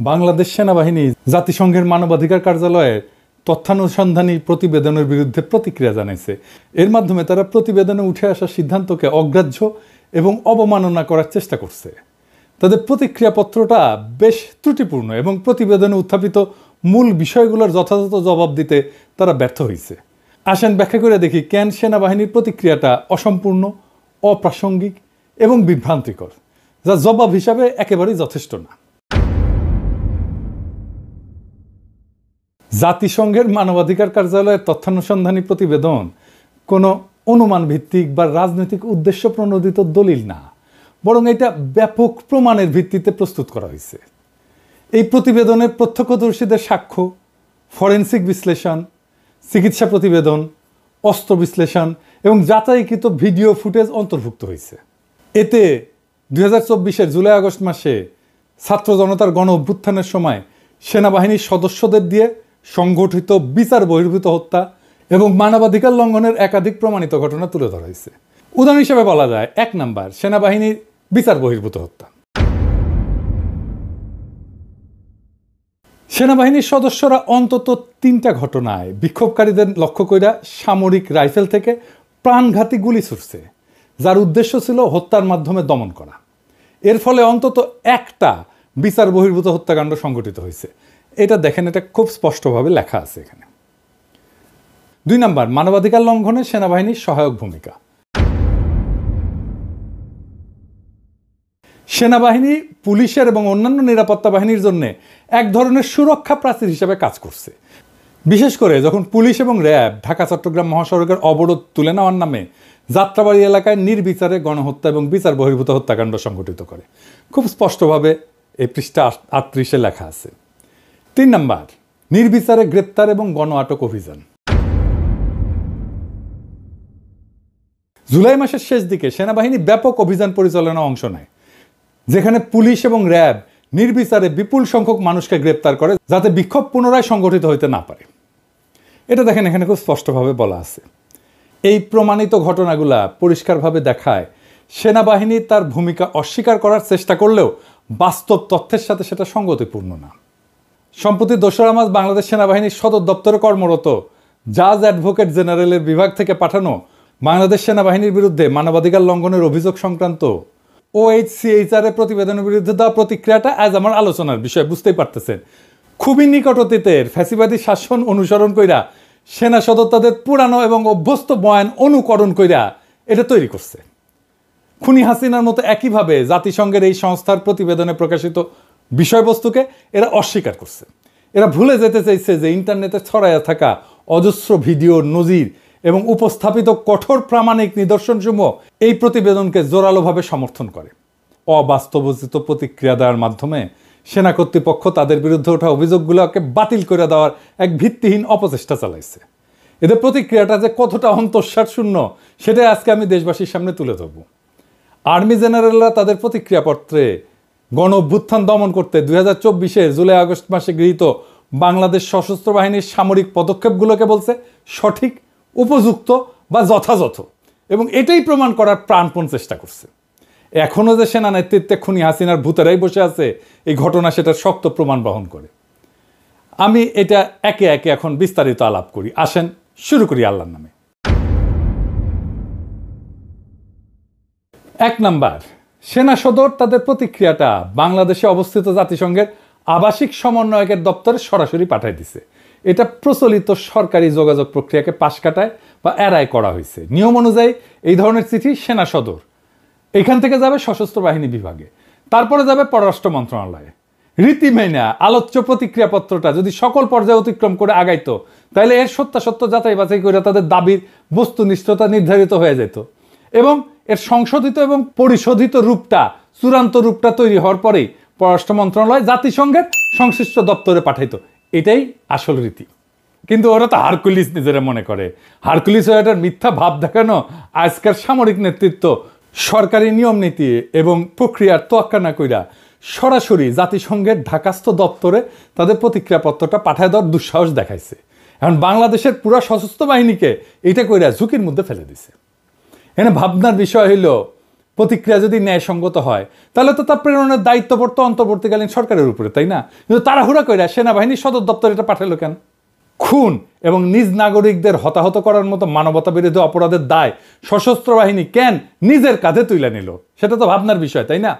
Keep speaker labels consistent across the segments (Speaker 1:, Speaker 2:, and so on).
Speaker 1: বাংলাদেশ সেনাবাহিনী জাতিসংঘের মানবাধিকার কার্যালয়ের তথ্যানুসন্ধানী প্রতিবেদনের বিরুদ্ধে প্রতিক্রিয়া জানাইছে। এর মাধ্যমে তারা প্রতিবেদনে উঠে আসা সিদ্ধান্তকে অগ্রাহ্য এবং অবমাননা করার চেষ্টা করছে। তাদের প্রতিক্রিয়াপত্রটা বেশ ত্রুটিপূর্ণ এবং প্রতিবেদনে উত্থাপিত মূল বিষয়গুলোর যথাযথ জবাব দিতে তারা ব্যর্থ হয়েছে। আসেন ব্যাখ্যা করে দেখি কেন সেনাবাহিনীর প্রতিক্রিয়াটা অসম্পূর্ণ, অপ্রাসঙ্গিক এবং বিভ্রান্তিকর, যা জবাব হিসাবে একেবারেই যথেষ্ট না। জাতিসংঘের মানবাধিকার কার্যালয়ের তথ্যানুসন্ধানী প্রতিবেদন কোনো অনুমান ভিত্তিক বা রাজনৈতিক উদ্দেশ্য প্রণোদিত দলিল না, বরং এটা ব্যাপক প্রমাণের ভিত্তিতে প্রস্তুত করা হয়েছে। এই প্রতিবেদনে প্রত্যক্ষদর্শীদের সাক্ষ্য, ফরেনসিক বিশ্লেষণ, চিকিৎসা প্রতিবেদন, অস্ত্র বিশ্লেষণ এবং যাচাইকৃত ভিডিও ফুটেজ অন্তর্ভুক্ত হয়েছে। এতে 2024-এর জুলাই আগস্ট মাসে ছাত্র জনতার গণ অভ্যুত্থানের সময় সেনাবাহিনীর সদস্যদের দিয়ে সংগঠিত বিচার বহির্ভূত হত্যা এবং মানবাধিকার লঙ্ঘনের একাধিক প্রমাণিত ঘটনা তুলে ধরা হয়েছে। উদাহরণ হিসেবে বলা যায়, 1 নাম্বার, সেনাবাহিনীর বিচার বহির্ভূত হত্যা। সেনাবাহিনীর সদস্যরা অন্তত 3টা ঘটনায় বিক্ষোভকারীদের লক্ষ্য কইরা সামরিক রাইফেল থেকে প্রাণঘাতী গুলি ছুড়ছে, যার উদ্দেশ্য ছিল হত্যার মাধ্যমে দমন করা। এর ফলে অন্তত একটা বিচার বহির্ভূত হত্যাকাণ্ড সংঘটিত হয়েছে। এটা দেখেন, এটা খুব স্পষ্টভাবে লেখা আছে এখানে। 2 নাম্বার, মানবাধিকার লঙ্ঘনে সেনাবাহিনীর সহায়ক ভূমিকা। সেনাবাহিনী পুলিশের এবং অন্যান্য নিরাপত্তা বাহিনীর জন্য এক ধরনের সুরক্ষা প্রাচীর হিসেবে কাজ করছে। বিশেষ করে যখন পুলিশ এবং র্যাব ঢাকা চট্টগ্রাম মহাসড়কের অবরোধ তুলে নেওয়ার নামে যাত্রাবাড়ি এলাকায় নির্বিচারে গণহত্যা এবং বিচার বহির্ভূত হত্যাকাণ্ড সংঘটিত করে। খুব স্পষ্টভাবে এই পৃষ্ঠা 38-এ লেখা আছে। 3 নাম্বার, নির্বিচারে গ্রেপ্তার এবং গণ আটক অভিযান। জুলাই মাসের শেষ দিকে সেনাবাহিনী ব্যাপক অভিযান পরিচালনায় অংশ নেয়, যেখানে পুলিশ এবং র্যাব নির্বিচারে বিপুল সংখ্যক মানুষকে গ্রেপ্তার করে, যাতে বিক্ষোভ পুনরায় সংগঠিত হইতে না পারে। এটা দেখেন, এখানে খুব স্পষ্টভাবে বলা আছে। এই প্রমাণিত ঘটনাগুলা পরিষ্কারভাবে দেখায় সেনাবাহিনী তার ভূমিকা অস্বীকার করার চেষ্টা করলেও বাস্তব তথ্যের সাথে সেটা সঙ্গতিপূর্ণ না। সম্প্রতি 2রা মার্চ বাংলাদেশ সেনাবাহিনীর সদর দপ্তরে কর্মরত জাজ অ্যাডভোকেট জেনারেলের বিভাগ থেকে পাঠানো বাংলাদেশ সেনাবাহিনীর বিরুদ্ধে মানবাধিকার লঙ্ঘনের অভিযোগ সংক্রান্ত OHCHR এর প্রতিবেদনের বিরুদ্ধে দেওয়া প্রতিক্রিয়াটা আজ আমার আলোচনার বিষয়, বুঝতেই পারতেছেন। খুবই নিকট অতীতের ফ্যাসিবাদী শাসন অনুসরণ কইরা সেনা সদর তাদের পুরানো এবং অভ্যস্ত বয়ান অনুকরণ কইরা এটা তৈরি করছে। খুনি হাসিনার মতো একইভাবে জাতিসংঘের এই সংস্থার প্রতিবেদনে প্রকাশিত বিষয়বস্তুকে এরা অস্বীকার করছে। এরা ভুলে যেতে চাইছে যে ইন্টারনেটে ছড়াইয়া থাকা অজস্র ভিডিও, নজির এবং উপস্থাপিত কঠোর প্রামাণিক নিদর্শনসমূহ এই প্রতিবেদনকে জোরালোভাবে সমর্থন করে। অবাস্তবোচিত প্রতিক্রিয়া দেওয়ার মাধ্যমে সেনা কর্তৃপক্ষ তাদের বিরুদ্ধে ওঠা অভিযোগগুলোকে বাতিল করে দেওয়ার এক ভিত্তিহীন অপচেষ্টা চালাইছে। এদের প্রতিক্রিয়াটা যে কতটা অন্তঃসার শূন্য সেটাই আজকে আমি দেশবাসীর সামনে তুলে ধরব। আর্মি জেনারেলরা তাদের প্রতিক্রিয়াপত্রে গণ অভ্যুত্থান দমন করতে 2024-এর জুলাই আগস্ট মাসে গৃহীত বাংলাদেশ সশস্ত্র বাহিনীর সামরিক পদক্ষেপগুলোকে বলছে সঠিক, উপযুক্ত বা যথাযথ, এবং এটাই প্রমাণ করার প্রাণপণ চেষ্টা করছে। এখনও যে সেনা নেতৃত্বে খুনি হাসিনার ভূতেরাই বসে আছে, এই ঘটনা সেটার শক্ত প্রমাণ বহন করে। আমি এটা একে একে এখন বিস্তারিত আলাপ করি। আসেন শুরু করি আল্লাহর নামে। 1 নাম্বার, সেনা সদর তাদের প্রতিক্রিয়াটা বাংলাদেশে অবস্থিত জাতিসংঘের আবাসিক সমন্বয়কের দপ্তরে সরাসরি পাঠাই দিছে। এটা প্রচলিত সরকারি যোগাযোগ প্রক্রিয়াকে পাশ কাটায় বা এড়ায় করা হয়েছে। নিয়ম অনুযায়ী এই ধরনের চিঠি সেনা সদর, এখান থেকে যাবে সশস্ত্র বাহিনী বিভাগে, তারপরে যাবে পররাষ্ট্র মন্ত্রণালয়ে। রীতি মেনে আলোচ্য প্রতিক্রিয়াপত্রটা যদি সকল পর্যায়ে অতিক্রম করে আগাইতো, তাহলে এর সত্যাসত্য যাচাই বাছাই করে তাদের দাবির বস্তুনিষ্ঠতা নির্ধারিত হয়ে যেত এবং এর সংশোধিত এবং পরিশোধিত রূপটা, চূড়ান্ত রূপটা তৈরি হওয়ার পরেই পররাষ্ট্র মন্ত্রণালয় জাতিসংঘের সংশ্লিষ্ট দপ্তরে পাঠাইতো। এটাই আসল রীতি। কিন্তু ওরা তো হারকুলিস নিজেরা মনে করে। হারকুলিস এটার মিথ্যা ভাব দেখানো আজকের সামরিক নেতৃত্ব সরকারি নিয়ম নীতি এবং প্রক্রিয়ার তোয়াক্কা না কইরা সরাসরি জাতিসংঘের ঢাকাস্থ দপ্তরে তাদের প্রতিক্রিয়াপত্রটা পাঠায় দেওয়ার দুঃসাহস দেখাইছে। এখন বাংলাদেশের পুরো সশস্ত্র বাহিনীকে এটা কইরা ঝুঁকির মধ্যে ফেলে দিছে। এখানে ভাবনার বিষয় হইল প্রতিক্রিয়া যদি ন্যায়সঙ্গত হয় তাহলে তো তার প্রেরণের দায়িত্ব পড়তো অন্তর্বর্তীকালীন সরকারের উপরে, তাই না? কিন্তু তাড়াহুড়া করে সেনাবাহিনী সদর দপ্তর এটা পাঠালো কেন? খুন এবং নিজ নাগরিকদের হতাহত করার মতো মানবতা বিরোধী অপরাধের দায় সশস্ত্র বাহিনী কেন নিজের কাঁধে তুলে নিল? সেটা তো ভাবনার বিষয়, তাই না?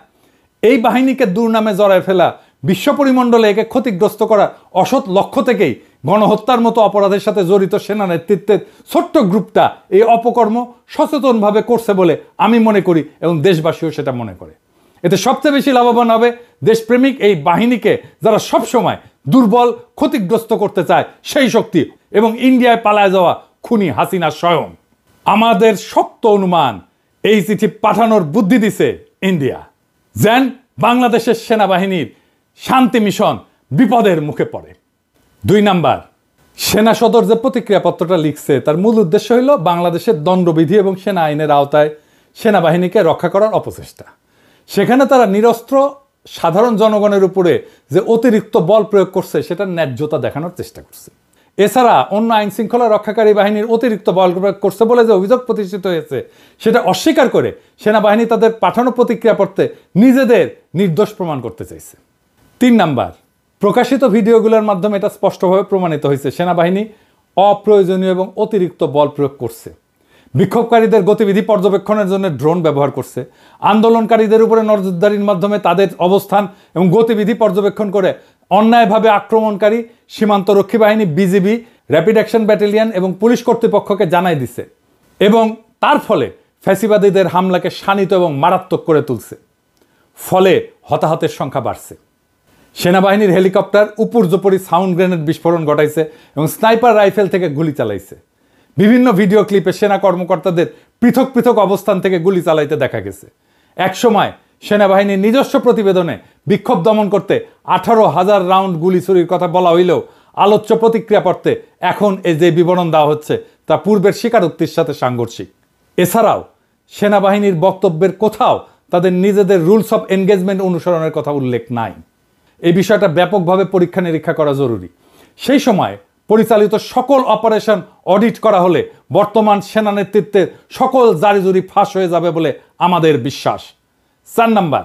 Speaker 1: এই বাহিনীকে দুর্নামে জড়ায় ফেলা, বিশ্ব পরিমণ্ডলে একে ক্ষতিগ্রস্ত করা অসৎ লক্ষ্য থেকেই গণহত্যার মতো অপরাধের সাথে জড়িত সেনা নেতৃত্বের ছোট্ট গ্রুপটা এই অপকর্ম সচেতনভাবে করছে বলে আমি মনে করি এবং দেশবাসীও সেটা মনে করে। এতে সবচেয়ে বেশি লাভবান হবে দেশপ্রেমিক এই বাহিনীকে, যারা সবসময় দুর্বল, ক্ষতিগ্রস্ত করতে চায় সেই শক্তি, এবং ইন্ডিয়ায় পালায় যাওয়া খুনি হাসিনা স্বয়ং। আমাদের শক্ত অনুমান এই চিঠি পাঠানোর বুদ্ধি দিছে ইন্ডিয়া, যেন বাংলাদেশের সেনাবাহিনীর শান্তি মিশন বিপদের মুখে পড়ে। 2 নাম্বার, সেনা সদর যে প্রতিক্রিয়াপত্রটা লিখছে তার মূল উদ্দেশ্য হইল বাংলাদেশের দণ্ডবিধি এবং সেনা আইনের আওতায় সেনাবাহিনীকে রক্ষা করার অপচেষ্টা। সেখানে তারা নিরস্ত্র সাধারণ জনগণের উপরে যে অতিরিক্ত বল প্রয়োগ করছে সেটার ন্যায্যতা দেখানোর চেষ্টা করছে। এছাড়া অন্য আইন শৃঙ্খলা রক্ষাকারী বাহিনীর অতিরিক্ত বল প্রয়োগ করছে বলে যে অভিযোগ প্রতিষ্ঠিত হয়েছে সেটা অস্বীকার করে সেনাবাহিনী তাদের পাঠানো প্রতিক্রিয়াপত্রে নিজেদের নির্দোষ প্রমাণ করতে চাইছে। 3 নাম্বার, প্রকাশিত ভিডিওগুলোর মাধ্যমে এটা স্পষ্টভাবে প্রমাণিত হয়েছে সেনাবাহিনী অপ্রয়োজনীয় এবং অতিরিক্ত বল প্রয়োগ করছে। বিক্ষোভকারীদের গতিবিধি পর্যবেক্ষণের জন্য ড্রোন ব্যবহার করছে, আন্দোলনকারীদের উপরে নজরদারির মাধ্যমে তাদের অবস্থান এবং গতিবিধি পর্যবেক্ষণ করে অন্যায়ভাবে আক্রমণকারী সীমান্তরক্ষী বাহিনী, বিজিবি, র্যাপিড অ্যাকশন ব্যাটালিয়ন এবং পুলিশ কর্তৃপক্ষকে জানাই দিছে, এবং তার ফলে ফ্যাসিবাদীদের হামলাকে শানিত এবং মারাত্মক করে তুলছে। ফলে হতাহতের সংখ্যা বাড়ছে। সেনাবাহিনীর হেলিকপ্টার উপর্যুপরি সাউন্ড গ্রেনেড বিস্ফোরণ ঘটাইছে এবং স্নাইপার রাইফেল থেকে গুলি চালাইছে। বিভিন্ন ভিডিও ক্লিপে সেনা কর্মকর্তাদের পৃথক পৃথক অবস্থান থেকে গুলি চালাইতে দেখা গেছে। একসময় সেনাবাহিনীর নিজস্ব প্রতিবেদনে বিক্ষোভ দমন করতে 18,000 রাউন্ড গুলি চুরির কথা বলা হইলেও আলোচ্য প্রতিক্রিয়াপত্রে এখন এই যে বিবরণ দেওয়া হচ্ছে তা পূর্বের স্বীকারোক্তির সাথে সাংঘর্ষিক। এছাড়াও সেনাবাহিনীর বক্তব্যের কোথাও তাদের নিজেদের রুলস অফ এনগেজমেন্ট অনুসরণের কথা উল্লেখ নাই। এই বিষয়টা ব্যাপকভাবে পরীক্ষা নিরীক্ষা করা জরুরি। সেই সময় পরিচালিত সকল অপারেশন অডিট করা হলে বর্তমান সেনা নেতৃত্বের সকল জারিজুরি ফাঁস হয়ে যাবে বলে আমাদের বিশ্বাস। 4 নাম্বার,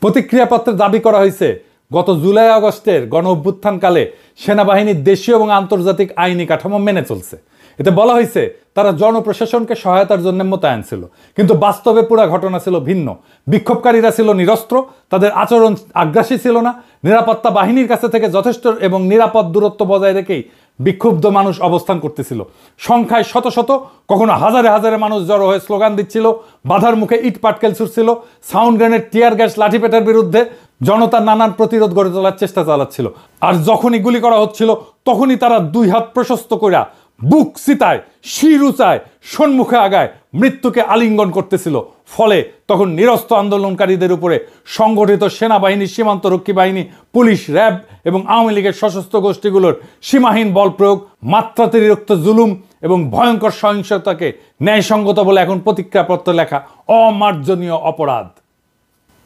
Speaker 1: প্রতিক্রিয়াপত্রে দাবি করা হয়েছে গত জুলাই আগস্টের গণ অভ্যুত্থানকালে সেনাবাহিনীর দেশীয় এবং আন্তর্জাতিক আইনি কাঠামো মেনে চলছে। এতে বলা হয়েছে তারা জনপ্রশাসনকে সহায়তার জন্য মোতায়েন ছিল, কিন্তু বাস্তবে পুরো ঘটনা ছিল ভিন্ন। বিক্ষোভকারীরা ছিল নিরস্ত্র, তাদের আচরণ আগ্রাসী ছিল না, নিরাপত্তা বাহিনীর কাছে থেকে যথেষ্ট এবং নিরাপদ দূরত্ব বজায় রেখেই বিক্ষুব্ধ মানুষ অবস্থান করতেছিল। সংখ্যায় শত শত, কখনো হাজারে হাজারে মানুষ জড়ো হয়ে স্লোগান দিচ্ছিল, বাধার মুখে ইট পাটকেল ছুটছিল, সাউন্ড গ্রেনেড, টিয়ার গ্যাস, লাঠিপেটার বিরুদ্ধে জনতা নানান প্রতিরোধ গড়ে তোলার চেষ্টা চালাচ্ছিল। আর যখনই গুলি করা হচ্ছিল তখনই তারা 2 হাত প্রশস্ত কইরা বুক চিতায়, শির উঁচায়, সম্মুখে আগায় মৃত্যুকে আলিঙ্গন করতেছিল। ফলে তখন নিরস্ত্র আন্দোলনকারীদের উপরে সংগঠিত সেনাবাহিনী, সীমান্তরক্ষী বাহিনী, পুলিশ, র্যাব এবং আওয়ামী লীগের সশস্ত্র গোষ্ঠীগুলোর সীমাহীন বল প্রয়োগ, মাত্রাতিরিক্ত জুলুম এবং ভয়ঙ্কর সহিংসতাকে ন্যায়সঙ্গত বলে এখন প্রতিক্রিয়াপত্র লেখা অমার্জনীয় অপরাধ।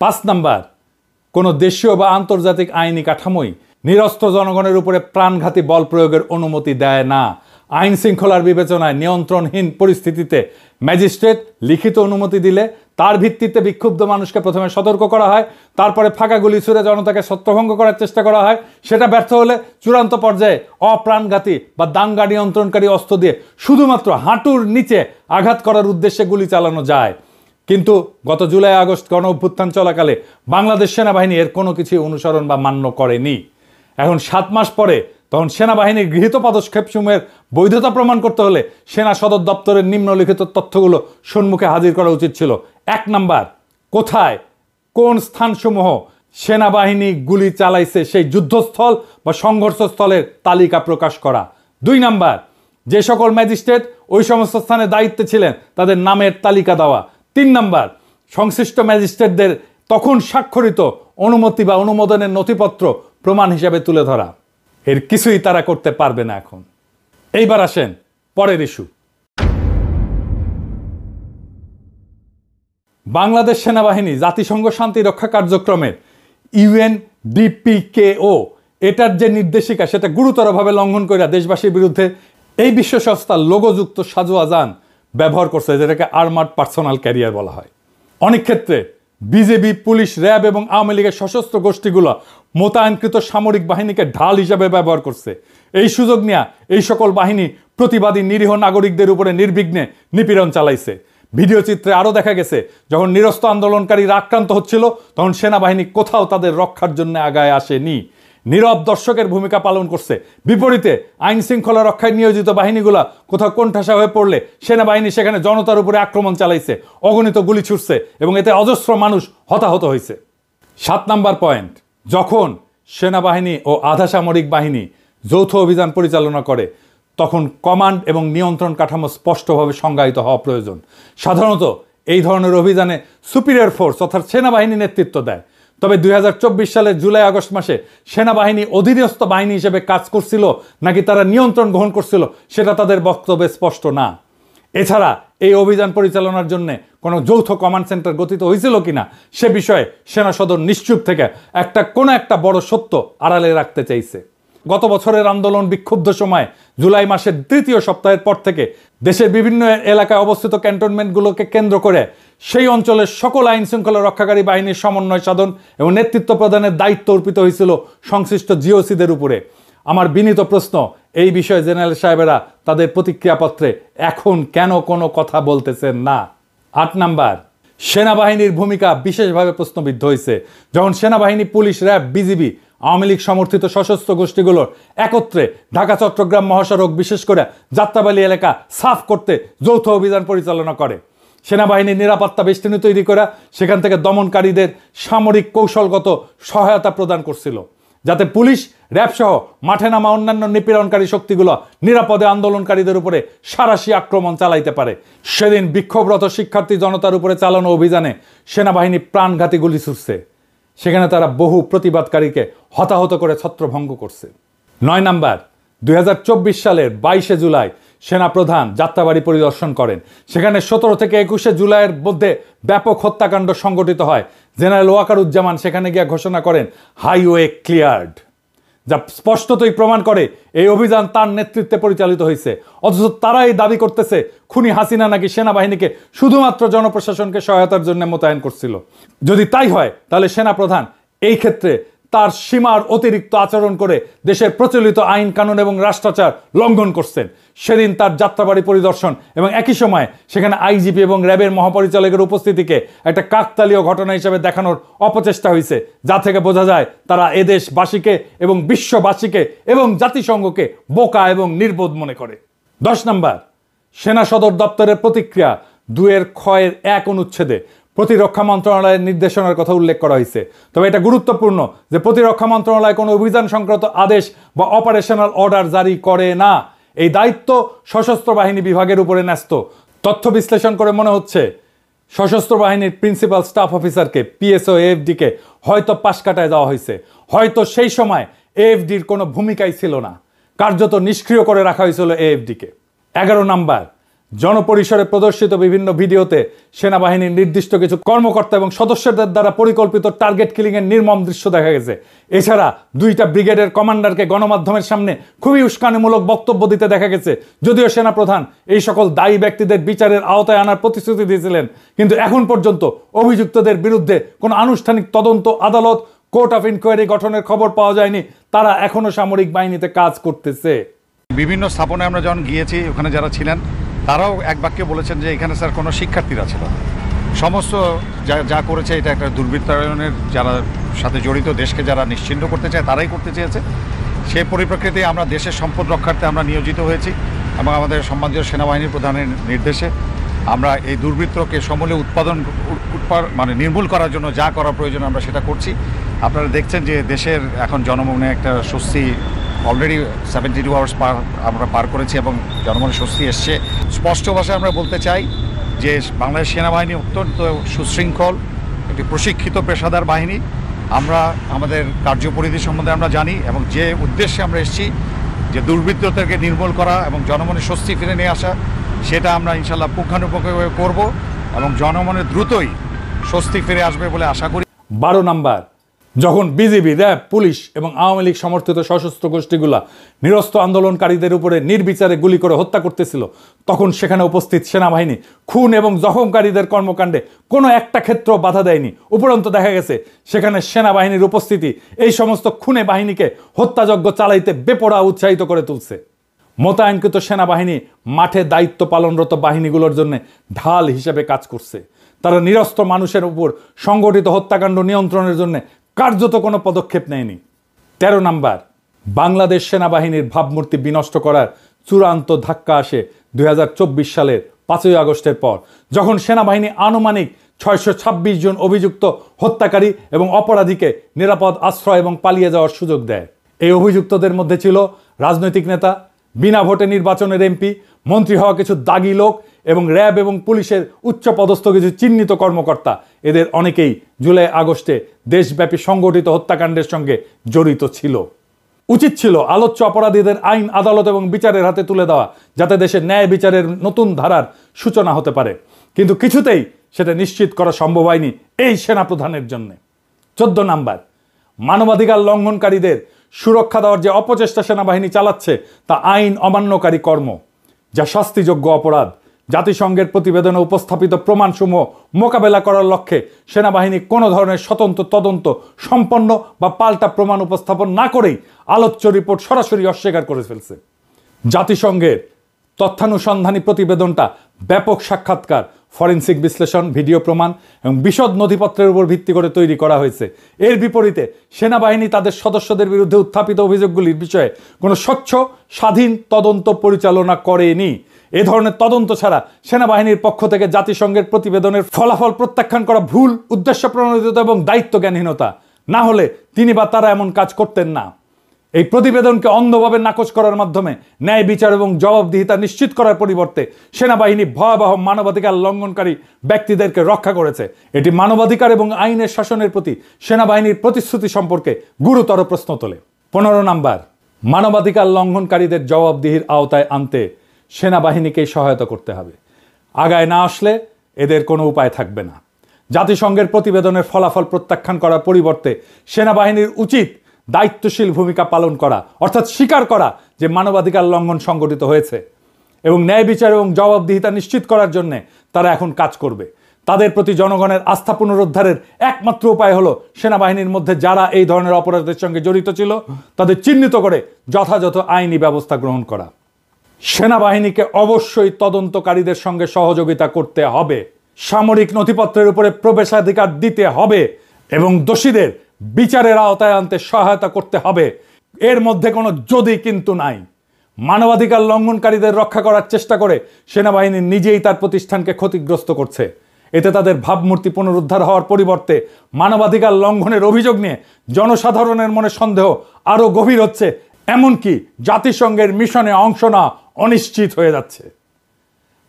Speaker 1: 5 নাম্বার, কোনো দেশীয় বা আন্তর্জাতিক আইনি কাঠামোই নিরস্ত্র জনগণের উপরে প্রাণঘাতী বল প্রয়োগের অনুমতি দেয় না। আইন শৃঙ্খলার বিবেচনায় নিয়ন্ত্রণহীন পরিস্থিতিতে ম্যাজিস্ট্রেট লিখিত অনুমতি দিলে তার ভিত্তিতে বিক্ষুব্ধ মানুষকে প্রথমে সতর্ক করা হয়, তারপরে ফাঁকা গুলি ছুড়ে জনতাকে ছত্রভঙ্গ করার চেষ্টা করা হয়। সেটা ব্যর্থ হলে চূড়ান্ত পর্যায়ে অপ্রাণঘাতী বা দাঙ্গা নিয়ন্ত্রণকারী অস্ত্র দিয়ে শুধুমাত্র হাঁটুর নিচে আঘাত করার উদ্দেশ্যে গুলি চালানো যায়। কিন্তু গত জুলাই আগস্ট গণ অভ্যুত্থান চলাকালে বাংলাদেশ সেনাবাহিনী এর কোনো কিছু অনুসরণ বা মান্য করেনি। এখন 7 মাস পরে তখন সেনাবাহিনীর গৃহীত পদক্ষেপসমূহের বৈধতা প্রমাণ করতে হলে সেনা সদর দপ্তরের নিম্নলিখিত তথ্যগুলো সম্মুখে হাজির করা উচিত ছিল। 1 নাম্বার, কোথায় কোন স্থানসমূহ সেনাবাহিনী গুলি চালাইছে সেই যুদ্ধস্থল বা সংঘর্ষস্থলের তালিকা প্রকাশ করা। 2 নাম্বার, যে সকল ম্যাজিস্ট্রেট ওই সমস্ত স্থানে দায়িত্বে ছিলেন তাদের নামের তালিকা দেওয়া। 3 নাম্বার, সংশ্লিষ্ট ম্যাজিস্ট্রেটদের তখন স্বাক্ষরিত অনুমতি বা অনুমোদনের নথিপত্র প্রমাণ হিসাবে তুলে ধরা। এর কিছুই তারা করতে পারবে না এখন। এইবার আসেন পরের ইস্যু। বাংলাদেশ সেনাবাহিনী জাতিসংঘ শান্তি রক্ষা কার্যক্রমের UNDPKO এটার যে নির্দেশিকা সেটা গুরুতরভাবে লঙ্ঘন করে দেশবাসীর বিরুদ্ধে এই বিশ্ব সংস্থার লোগোযুক্ত সাজোয়া যান ব্যবহার করছে, যেটাকে আর্মার্ড পার্সোনাল ক্যারিয়ার বলা হয়। অনেক ক্ষেত্রে বিজেপি, পুলিশ, র্যাব এবং আওয়ামী লীগের সশস্ত্র গোষ্ঠীগুলো মোতায়েনকৃত সামরিক বাহিনীকে ঢাল হিসাবে ব্যবহার করছে। এই সুযোগ নিয়ে এই সকল বাহিনী প্রতিবাদী নিরীহ নাগরিকদের উপরে নির্বিঘ্নে নিপীড়ন চালাইছে। ভিডিও চিত্রে আরও দেখা গেছে, যখন নিরস্ত আন্দোলনকারীরা আক্রান্ত হচ্ছিল তখন সেনাবাহিনী কোথাও তাদের রক্ষার জন্য আগায় আসেনি, নীরব দর্শকের ভূমিকা পালন করছে। বিপরীতে আইন শৃঙ্খলা রক্ষায় নিয়োজিত বাহিনীগুলা কোথাও কোণঠাসা হয়ে পড়লে সেনাবাহিনী সেখানে জনতার উপরে আক্রমণ চালাইছে, অগণিত গুলি ছুটছে এবং এতে অজস্র মানুষ হতাহত হয়েছে। 7 নম্বর পয়েন্ট, যখন সেনাবাহিনী ও আধা সামরিক বাহিনী যৌথ অভিযান পরিচালনা করে তখন কমান্ড এবং নিয়ন্ত্রণ কাঠামো স্পষ্টভাবে সংজ্ঞায়িত হওয়া প্রয়োজন। সাধারণত এই ধরনের অভিযানে সুপিরিয়র ফোর্স অর্থাৎ সেনাবাহিনী নেতৃত্ব দেয়। তবে 2024 সালের জুলাই আগস্ট মাসে সেনাবাহিনী অধীনস্থ বাহিনী হিসেবে কাজ করছিল নাকি তারা নিয়ন্ত্রণ গ্রহণ করছিল সেটা তাদের বক্তব্যে স্পষ্ট না। এছাড়া এই অভিযান পরিচালনার জন্য কোনো যৌথ কমান্ড সেন্টার গঠিত হয়েছিল কিনা সে বিষয়ে সেনা সদর নিশ্চুপ থেকে কোনো একটা বড় সত্য আড়ালে রাখতে চাইছে। গত বছরের আন্দোলন বিক্ষুব্ধ সময় জুলাই মাসের 3য় সপ্তাহের পর থেকে দেশের বিভিন্ন এলাকায় অবস্থিত ক্যান্টনমেন্টগুলোকে কেন্দ্র করে সেই অঞ্চলের সকল আইন শৃঙ্খলা রক্ষাকারী বাহিনীর সমন্বয় সাধন এবং নেতৃত্ব প্রদানের দায়িত্ব অর্পিত হয়েছিল সংশ্লিষ্ট জিওসিদের উপরে। আমার বিনীত প্রশ্ন, এই বিষয়ে জেনারেল সাহেবেরা তাদের প্রতিক্রিয়াপত্রে এখন কেন কোনো কথা বলতেছেন না? 8 নাম্বার, সেনাবাহিনীর ভূমিকা বিশেষভাবে প্রশ্নবিদ্ধ হয়েছে যখন সেনাবাহিনী, police, RAB, BGB, Awami League সমর্থিত সশস্ত্র গোষ্ঠীগুলোর একত্রে ঢাকা চট্টগ্রাম মহাসড়ক বিশেষ করে যাত্রাবাড়ী এলাকা সাফ করতে যৌথ অভিযান পরিচালনা করে। সেনাবাহিনীর নিরাপত্তা বেষ্টনী তৈরি করা সেখান থেকে দমনকারীদের সামরিক কৌশলগত সহায়তা প্রদান করছিল, যাতে পুলিশ, র্যাব সহ মাঠে নামা অন্যান্য নিপীড়নকারী শক্তিগুলো নিরাপদে আন্দোলনকারীদের উপরে সাঁড়াশি আক্রমণ চালাইতে পারে। সেদিন বিক্ষোভরত শিক্ষার্থী জনতার উপরে চালানো অভিযানে সেনাবাহিনী প্রাণঘাতী গুলি ছুড়ছে, সেখানে তারা বহু প্রতিবাদকারীকে হতাহত করে ছত্রভঙ্গ করছে। 9 নাম্বার, 2024 সালের 22 জুলাই সেনাপ্রধান যাত্রাবাড়ি পরিদর্শন করেন। সেখানে 17 থেকে 21 জুলাইয়ের মধ্যে ব্যাপক হত্যাকাণ্ড সংঘটিত হয়। জেনারেল ওয়াকারুজ্জামান সেখানে গিয়ে ঘোষণা করেন হাইওয়ে ক্লিয়ার্ড, যা স্পষ্টতই প্রমাণ করে এই অভিযান তার নেতৃত্বে পরিচালিত হয়েছে। অথচ তারাই দাবি করতেছে খুনি হাসিনা নাকি সেনাবাহিনীকে শুধুমাত্র জনপ্রশাসনকে সহায়তার জন্য মোতায়েন করছিল। যদি তাই হয় তাহলে সেনাপ্রধান এই ক্ষেত্রে তার সীমার অতিরিক্ত আচরণ করে দেশের প্রচলিত আইন কানুন এবং রাষ্ট্রাচার লঙ্ঘন করছেন। সেদিন তার যাত্রাবাড়ি পরিদর্শন এবং একই সময় সেখানে আইজিপি এবং র্যাবের মহাপরিচালকের উপস্থিতিকে একটা কাকতালীয় ঘটনা হিসেবে দেখানোর অপচেষ্টা হয়েছে, যা থেকে বোঝা যায় তারা এদেশবাসীকে এবং বিশ্ববাসীকে এবং জাতিসংঘকে বোকা এবং নির্বোধ মনে করে। 10 নাম্বার, সেনা সদর দপ্তরের প্রতিক্রিয়া 2(খ)(1) অনুচ্ছেদে প্রতিরক্ষা মন্ত্রণালয়ের নির্দেশনার কথা উল্লেখ করা হয়েছে। তবে এটা গুরুত্বপূর্ণ যে প্রতিরক্ষা মন্ত্রণালয় কোনো অভিযান সংক্রান্ত আদেশ বা অপারেশনাল অর্ডার জারি করে না। এই দায়িত্ব সশস্ত্র বাহিনী বিভাগের উপরে ন্যস্ত। তথ্য বিশ্লেষণ করে মনে হচ্ছে সশস্ত্র বাহিনীর প্রিন্সিপাল স্টাফ অফিসারকে, পিএসও, এএফডিকে হয়তো পাশ কাটায় দেওয়া হয়েছে। হয়তো সেই সময় এএফডির কোনো ভূমিকাই ছিল না, কার্যত নিষ্ক্রিয় করে রাখা হয়েছিল এএফডিকে। 11 নাম্বার, জনপরিসরে প্রদর্শিত বিভিন্ন ভিডিওতে সেনাবাহিনীর নির্দিষ্ট কিছু কর্মকর্তা এবং সদস্যদের দ্বারা পরিকল্পিত টার্গেট কিলিংয়ের নির্মম দৃশ্য দেখা গেছে। এছাড়া 2টা ব্রিগেডের কমান্ডারকে গণমাধ্যমের সামনে খুবই উস্কানিমূলক বক্তব্য দিতে দেখা গেছে। যদিও সেনাপ্রধান এই সকল দায়ী ব্যক্তিদের বিচারের আওতায় আনার প্রতিশ্রুতি দিয়েছিলেন, কিন্তু এখন পর্যন্ত অভিযুক্তদের বিরুদ্ধে কোনো আনুষ্ঠানিক তদন্ত, আদালত, কোর্ট অফ ইনকোয়ারি গঠনের খবর পাওয়া যায়নি। তারা এখনো সামরিক বাহিনীতে কাজ করতেছে।
Speaker 2: বিভিন্ন স্থাপনায় আমরা যখন গিয়েছি, ওখানে যারা ছিলেন তারাও এক বাক্যে বলেছেন যে এখানে স্যার কোনো শিক্ষার্থীরা ছিল না, সমস্ত যা করেছে এটা একটা দুর্বৃত্তায়নের যারা সাথে জড়িত, দেশকে যারা নিশ্চিহ্ন করতে চায় তারাই করতে চেয়েছে। সেই পরিপ্রেক্ষিতে আমরা দেশের সম্পদ রক্ষার্থে আমরা নিয়োজিত হয়েছি এবং আমাদের সম্মানীয় সেনাবাহিনীর প্রধানের নির্দেশে আমরা এই দুর্বৃত্তকে সমূলে নির্মূল করার জন্য যা করা প্রয়োজন আমরা সেটা করছি। আপনারা দেখছেন যে দেশের এখন জনমনে একটা স্বস্তি, অলরেডি 72 আওয়ার্স আমরা পার করেছি এবং জনমনে স্বস্তি এসছে। স্পষ্ট ভাষায় আমরা বলতে চাই যে বাংলাদেশ সেনাবাহিনী অত্যন্ত সুশৃঙ্খল একটি প্রশিক্ষিত পেশাদার বাহিনী। আমরা আমাদের কার্যপরিধি সম্বন্ধে আমরা জানি এবং যে উদ্দেশ্যে আমরা এসেছি যে দুর্বৃত্তদেরকে নির্মূল করা এবং জনমনে স্বস্তি ফিরে নিয়ে আসা, সেটা আমরা ইনশাল্লাহ পুঙ্খানুপুঙ্খভাবে করব এবং জনমনে দ্রুতই স্বস্তি ফিরে আসবে বলে আশা করি।
Speaker 1: 12 নাম্বার, যখন বিজিবি, র্যাব, পুলিশ এবং আওয়ামী লীগ সমর্থিত সশস্ত্র গোষ্ঠীগুলা নিরস্ত্র আন্দোলনকারীদের উপরে নির্বিচারে গুলি করে হত্যা করতেছিল, তখন সেখানে উপস্থিত সেনাবাহিনী খুন এবং জখমকারীদের কর্মকাণ্ডে কোনো একটা ক্ষেত্র বাধা দেয়নি। উপরন্তু দেখা গেছে সেখানে সেনাবাহিনীর উপস্থিতি এই সমস্ত খুনে বাহিনীকে হত্যাযজ্ঞ চালাইতে বেপরোয়া উৎসাহিত করে তুলছে। মোতায়েনকৃত সেনাবাহিনী মাঠে দায়িত্ব পালনরত বাহিনীগুলোর জন্য ঢাল হিসেবে কাজ করছে। তারা নিরস্ত্র মানুষের উপর সংগঠিত হত্যাকাণ্ড নিয়ন্ত্রণের জন্য কার্যত কোনো পদক্ষেপ নেয়নি। 13 নাম্বার, বাংলাদেশ সেনাবাহিনীর ভাবমূর্তি বিনষ্ট করার চূড়ান্ত ধাক্কা আসে 2024 সালের 5ই আগস্টের পর, যখন সেনাবাহিনী আনুমানিক 626 জন অভিযুক্ত হত্যাকারী এবং অপরাধীকে নিরাপদ আশ্রয় এবং পালিয়ে যাওয়ার সুযোগ দেয়। এই অভিযুক্তদের মধ্যে ছিল রাজনৈতিক নেতা, বিনা ভোটে নির্বাচনের এমপি, মন্ত্রী হওয়া কিছু দাগি লোক এবং র্যাব এবং পুলিশের উচ্চপদস্থ কিছু চিহ্নিত কর্মকর্তা। এদের অনেকেই জুলাই আগস্টে দেশব্যাপী সংগঠিত হত্যাকাণ্ডের সঙ্গে জড়িত ছিল। উচিত ছিল আলোচ্য অপরাধীদের আইন, আদালত এবং বিচারের হাতে তুলে দেওয়া, যাতে দেশে ন্যায় বিচারের নতুন ধারার সূচনা হতে পারে, কিন্তু কিছুতেই সেটা নিশ্চিত করা সম্ভব হয়নি এই সেনাপ্রধানের জন্য। 14 নাম্বার, মানবাধিকার লঙ্ঘনকারীদের সুরক্ষা দেওয়ার যে অপচেষ্টা সেনাবাহিনী চালাচ্ছে তা আইন অমান্যকারী কর্ম, যা শাস্তিযোগ্য অপরাধ। জাতিসংঘের প্রতিবেদনে উপস্থাপিত প্রমাণসমূহ মোকাবেলা করার লক্ষ্যে সেনাবাহিনী কোনো ধরনের স্বতন্ত্র তদন্ত সম্পন্ন বা পাল্টা প্রমাণ উপস্থাপন না করেই আলোচ্য রিপোর্ট সরাসরি অস্বীকার করে ফেলছে। জাতিসংঘের তথ্যানুসন্ধানী প্রতিবেদনটা ব্যাপক সাক্ষাৎকার, ফরেনসিক বিশ্লেষণ, ভিডিও প্রমাণ এবং বিশদ নথিপত্রের উপর ভিত্তি করে তৈরি করা হয়েছে। এর বিপরীতে সেনাবাহিনী তাদের সদস্যদের বিরুদ্ধে উত্থাপিত অভিযোগগুলির বিষয়ে কোনো স্বচ্ছ স্বাধীন তদন্ত পরিচালনা করেনি। এ ধরনের তদন্ত ছাড়া সেনাবাহিনীর পক্ষ থেকে জাতিসংঘের প্রতিবেদনের ফলাফল প্রত্যাখ্যান করা ভুল, উদ্দেশ্য প্রণোদিত এবং দায়িত্বজ্ঞানহীনতা। না হলে তিনি বা তারা এমন কাজ করতেন না। এই প্রতিবেদনকে অন্ধভাবে নাকচ করার মাধ্যমে ন্যায় বিচার এবং জবাবদিহিতা নিশ্চিত করার পরিবর্তে সেনাবাহিনী ভয়াবহ মানবাধিকার লঙ্ঘনকারী ব্যক্তিদেরকে রক্ষা করেছে। এটি মানবাধিকার এবং আইনের শাসনের প্রতি সেনাবাহিনীর প্রতিশ্রুতি সম্পর্কে গুরুতর প্রশ্ন তোলে। 15 নাম্বার, মানবাধিকার লঙ্ঘনকারীদের জবাবদিহির আওতায় আনতে সেনাবাহিনীকেই সহায়তা করতে হবে। আগায় না আসলে এদের কোনো উপায় থাকবে না। জাতিসংঘের প্রতিবেদনের ফলাফল প্রত্যাখ্যান করার পরিবর্তে সেনাবাহিনীর উচিত দায়িত্বশীল ভূমিকা পালন করা, অর্থাৎ স্বীকার করা যে মানবাধিকার লঙ্ঘন সংগঠিত হয়েছে এবং ন্যায় বিচার এবং জবাবদিহিতা নিশ্চিত করার জন্য তারা এখন কাজ করবে। তাদের প্রতি জনগণের আস্থা পুনরুদ্ধারের একমাত্র উপায় হলো সেনাবাহিনীর মধ্যে যারা এই ধরনের অপরাধের সঙ্গে জড়িত ছিল তাদের চিহ্নিত করে যথাযথ আইনি ব্যবস্থা গ্রহণ করা। সেনাবাহিনীকে অবশ্যই তদন্তকারীদের সঙ্গে সহযোগিতা করতে হবে, সামরিক নথিপত্রের উপরে প্রবেশাধিকার দিতে হবে এবং দোষীদের বিচারের আওতায় আনতে সহায়তা করতে হবে। এর মধ্যে কোনো যদি কিন্তু নাই। মানবাধিকার লঙ্ঘনকারীদের রক্ষা করার চেষ্টা করে সেনাবাহিনী নিজেই তার প্রতিষ্ঠানকে ক্ষতিগ্রস্ত করছে। এতে তাদের ভাবমূর্তি পুনরুদ্ধার হওয়ার পরিবর্তে মানবাধিকার লঙ্ঘনের অভিযোগ নিয়ে জনসাধারণের মনে সন্দেহ আরও গভীর হচ্ছে, এমনকি জাতিসংঘের মিশনে অংশ নেওয়া অনিশ্চিত হয়ে যাচ্ছে।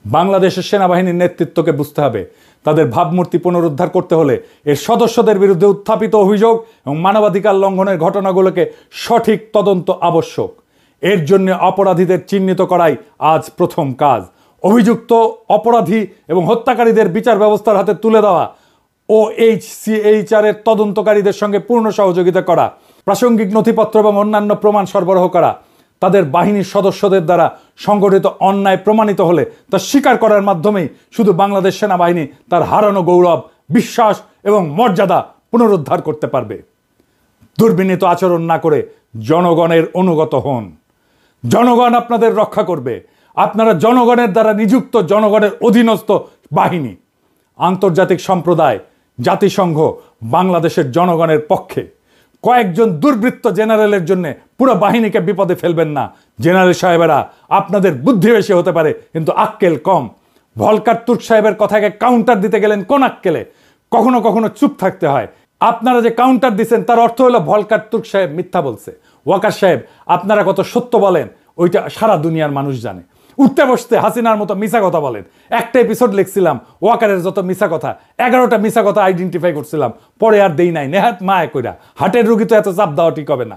Speaker 1: বাংলাদেশের সেনাবাহিনীর নেতৃত্বকে বুঝতে হবে, তাদের ভাবমূর্তি পুনরুদ্ধার করতে হলে এর সদস্যদের বিরুদ্ধে উত্থাপিত অভিযোগ এবং মানবাধিকার লঙ্ঘনের ঘটনাগুলোকে সঠিক তদন্ত আবশ্যক। এর জন্য অপরাধীদের চিহ্নিত করাই আজ প্রথম কাজ। অভিযুক্ত অপরাধী এবং হত্যাকারীদের বিচার ব্যবস্থার হাতে তুলে দেওয়া, OHCHR এর তদন্তকারীদের সঙ্গে পূর্ণ সহযোগিতা করা, প্রাসঙ্গিক নথিপত্র এবং অন্যান্য প্রমাণ সরবরাহ করা, তাদের বাহিনীর সদস্যদের দ্বারা সংগঠিত অন্যায় প্রমাণিত হলে তা স্বীকার করার মাধ্যমেই শুধু বাংলাদেশ সেনাবাহিনী তার হারানো গৌরব, বিশ্বাস এবং মর্যাদা পুনরুদ্ধার করতে পারবে। দুর্বিনীত আচরণ না করে জনগণের অনুগত হন। জনগণ আপনাদের রক্ষা করবে। আপনারা জনগণের দ্বারা নিযুক্ত, জনগণের অধীনস্থ বাহিনী। আন্তর্জাতিক সম্প্রদায়, জাতিসংঘ বাংলাদেশের জনগণের পক্ষে। কয়েকজন দুর্বৃত্ত জেনারেলের জন্য পুরো বাহিনীকে বিপদে ফেলবেন না। জেনারেল সাহেবেরা, আপনাদের বুদ্ধি বেশি হতে পারে কিন্তু আক্কেল কম। ভলকার তুর্ক সাহেবের কথাকে কাউন্টার দিতে গেলেন কোন আক্কেলে? কখনো কখনো চুপ থাকতে হয়। আপনারা যে কাউন্টার দিচ্ছেন তার অর্থ হলো ভলকার তুর্ক সাহেব মিথ্যা বলছে। ওয়াকার সাহেব, আপনারা কত সত্য বলেন ওইটা সারা দুনিয়ার মানুষ জানে। উঠতে বসতে হাসিনার মতো মিছা কথা বলেন। একটা এপিসোড লিখছিলাম ওয়াকারের যত মিছা কথা, 11টা মিছা কথা আইডেন্টিফাই করছিলাম, পরে আর দেই নাই। নেহাত মায়া কইরা, হাটের রুগী তো এত চাপ দেওয়া ঠিক হবে না।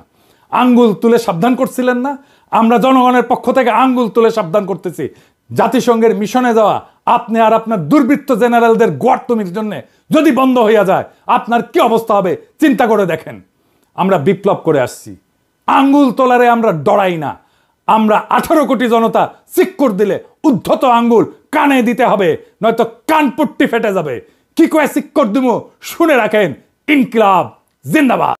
Speaker 1: আঙ্গুল তুলে সাবধান করছিলেন না? আমরা জনগণের পক্ষ থেকে আঙ্গুল তুলে সাবধান করতেছি। জাতিসংঘের মিশনে যাওয়া আপনি আর আপনার দুর্বৃত্ত জেনারেলদের গোয়ার্তমির জন্য যদি বন্ধ হইয়া যায় আপনার কি অবস্থা হবে চিন্তা করে দেখেন। আমরা বিপ্লব করে আসছি, আঙ্গুল তোলারে আমরা ডরাই না। আমরা 18 কোটি জনতা সিক্কর দিলে উদ্ধত আঙ্গুল কানে দিতে হবে, নয়তো কানপট্টি ফেটে যাবে। কি কয়ে সিক্কর দিমু শুনে রাখেন। ইনকিলাব জিন্দাবাদ।